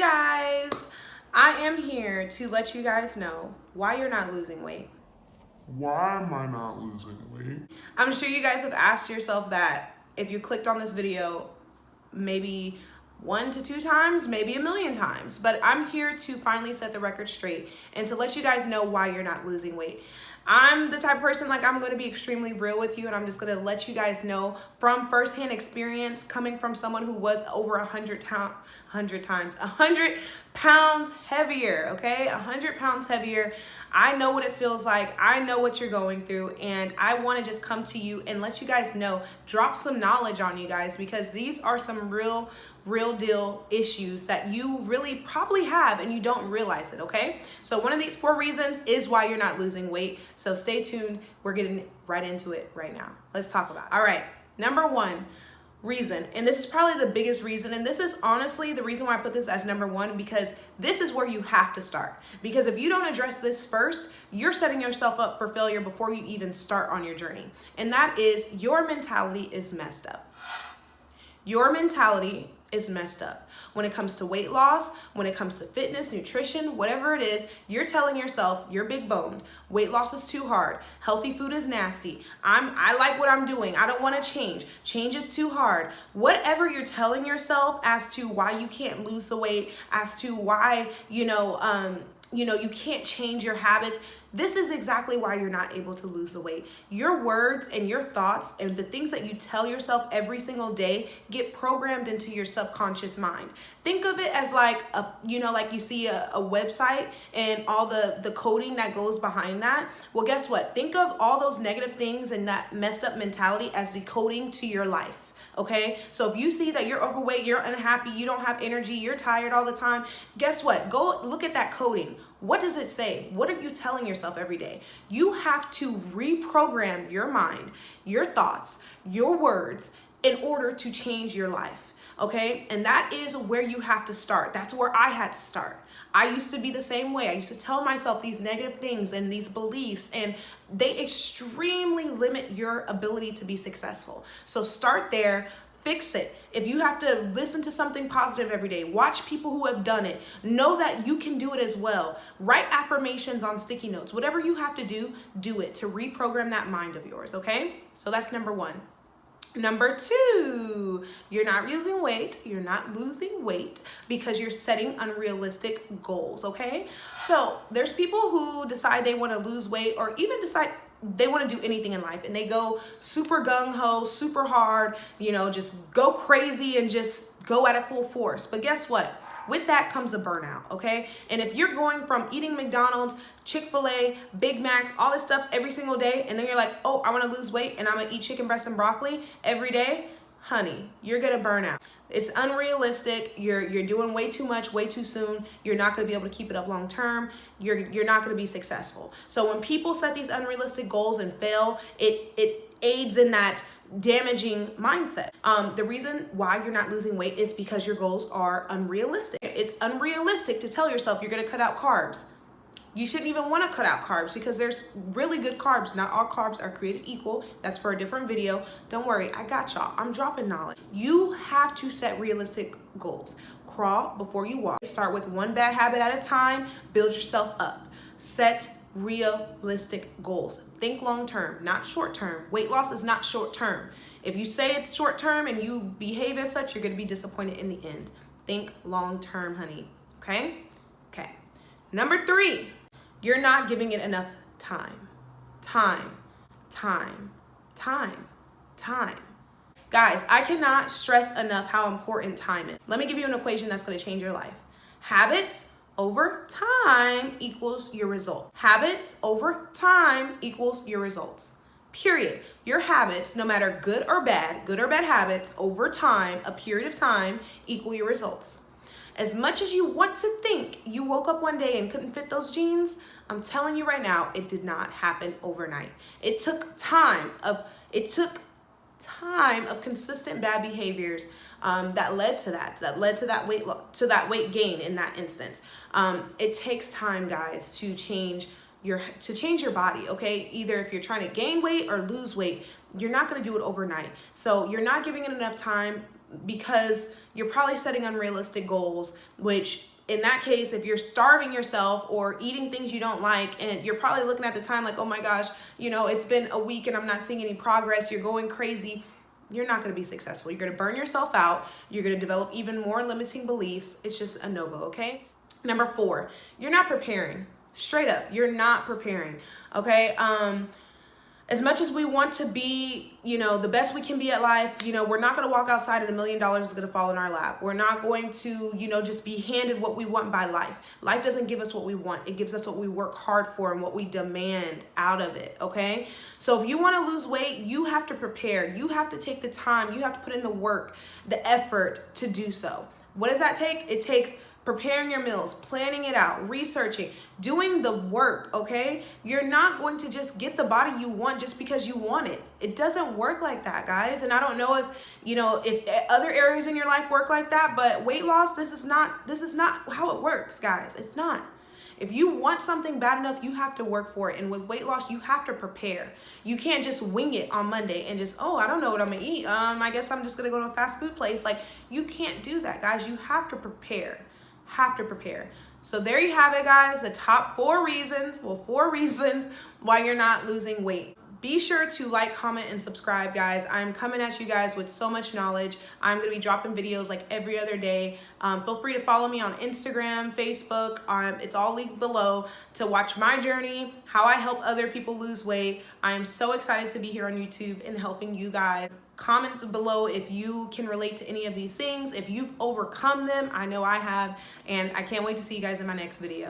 guys, I am here to let you guys know why you're not losing weight. Why am I not losing weight? I'm sure you guys have asked yourself that if you clicked on this video maybe 1 to 2 times, maybe 1,000,000 times, but I'm here to finally set the record straight and to let you guys know why you're not losing weight. I'm the type of person, like, I'm going to be extremely real with you, and I'm just going to let you guys know from firsthand experience, coming from someone who was over 100 pounds heavier, okay? 100 pounds heavier. I know what it feels like. I know what you're going through, and I want to just come to you and let you guys know, drop some knowledge on you guys, because these are some real deal issues that you really probably have and you don't realize it, okay? So one of these 4 reasons is why you're not losing weight. So stay tuned. We're getting right into it right now. Let's talk about it. All right, number 1 reason, and this is probably the biggest reason, and this is honestly the reason why I put this as number 1, because this is where you have to start. Because if you don't address this first, you're setting yourself up for failure before you even start on your journey. And that is, your mentality is messed up. Your mentality is messed up. When it comes to weight loss, when it comes to fitness, nutrition, whatever it is, you're telling yourself you're big boned. Weight loss is too hard. Healthy food is nasty. I like what I'm doing. I don't want to change. Change is too hard. Whatever you're telling yourself as to why you can't lose the weight, as to why, you can't change your habits, this is exactly why you're not able to lose the weight. Your words and your thoughts and the things that you tell yourself every single day get programmed into your subconscious mind. Think of it as like like you see a website and all the coding that goes behind that. Well, guess what? Think of all those negative things and that messed up mentality as decoding to your life. Okay, so if you see that you're overweight, you're unhappy, you don't have energy, you're tired all the time, guess what? Go look at that coding. What does it say? What are you telling yourself every day? You have to reprogram your mind, your thoughts, your words in order to change your life. Okay, and that is where you have to start. That's where I had to start. I used to be the same way. I used to tell myself these negative things and these beliefs, and they extremely limit your ability to be successful. So start there, fix it. If you have to listen to something positive every day, watch people who have done it, know that you can do it as well. Write affirmations on sticky notes. Whatever you have to do, do it to reprogram that mind of yours, okay? So that's number 1. Number 2, you're not losing weight. You're not losing weight because you're setting unrealistic goals, okay? So there's people who decide they want to lose weight, or even decide they want to do anything in life, and they go super gung-ho, super hard, just go crazy and just go at it full force. But guess what? With that comes a burnout, okay? And if you're going from eating McDonald's, Chick-fil-A, Big Macs, all this stuff every single day, and then you're like, oh, I want to lose weight and I'm going to eat chicken breast and broccoli every day, honey, you're going to burn out. It's unrealistic. You're doing way too much, way too soon. You're not going to be able to keep it up long term. You're not going to be successful. So when people set these unrealistic goals and fail, it aids in that damaging mindset. The reason why you're not losing weight is because your goals are unrealistic. It's unrealistic to tell yourself you're going to cut out carbs. You shouldn't even want to cut out carbs because there's really good carbs. Not all carbs are created equal. That's for a different video. Don't worry, I got y'all. I'm dropping knowledge. You have to set realistic goals. Crawl before you walk. Start with one bad habit at a time. Build yourself up. Set realistic goals. Think long term, not short term. Weight loss is not short term. If you say it's short term and you behave as such, you're going to be disappointed in the end. Think long term, honey. Okay? Okay. Number 3, you're not giving it enough time. Time. Guys, I cannot stress enough how important time is. Let me give you an equation that's going to change your life. Habits over time equals your result. Habits over time equals your results. Period. Your habits, no matter good or bad habits over time, a period of time, equal your results. As much as you want to think you woke up one day and couldn't fit those jeans, I'm telling you right now, it did not happen overnight. It took time of consistent bad behaviors that led to that weight gain in that instance. It takes time, guys, to change your body, okay? Either if you're trying to gain weight or lose weight, you're not going to do it overnight. So you're not giving it enough time. because you're probably setting unrealistic goals, which in that case, if you're starving yourself or eating things you don't like, and you're probably looking at the time like, oh my gosh, it's been a week and I'm not seeing any progress, you're going crazy, you're not going to be successful. You're going to burn yourself out. You're going to develop even more limiting beliefs. It's just a no-go, okay? Number 4, you're not preparing. Straight up, you're not preparing, okay? As much as we want to be, the best we can be at life, we're not going to walk outside and $1 million is going to fall in our lap. We're not going to, just be handed what we want by life. Life doesn't give us what we want. It gives us what we work hard for and what we demand out of it, okay? So if you want to lose weight, you have to prepare. You have to take the time. You have to put in the work, the effort to do so. What does that take? It takes preparing your meals, planning it out, researching, doing the work, okay? You're not going to just get the body you want just because you want it. It doesn't work like that, guys. And I don't know if other areas in your life work like that, but weight loss, this is not how it works, guys. It's not. If you want something bad enough, you have to work for it. And with weight loss, you have to prepare. You can't just wing it on Monday and just, I don't know what I'm gonna eat. I guess I'm just gonna go to a fast food place. Like, you can't do that, guys. You have to prepare. So there you have it, guys, the top 4 reasons why you're not losing weight. Be sure to like, comment, and subscribe, guys. I'm coming at you guys with so much knowledge. I'm gonna be dropping videos like every other day. Feel free to follow me on Instagram, Facebook. It's all linked below to watch my journey, how I help other people lose weight. I am so excited to be here on YouTube and helping you guys. Comment below if you can relate to any of these things, if you've overcome them. I know I have, and I can't wait to see you guys in my next video.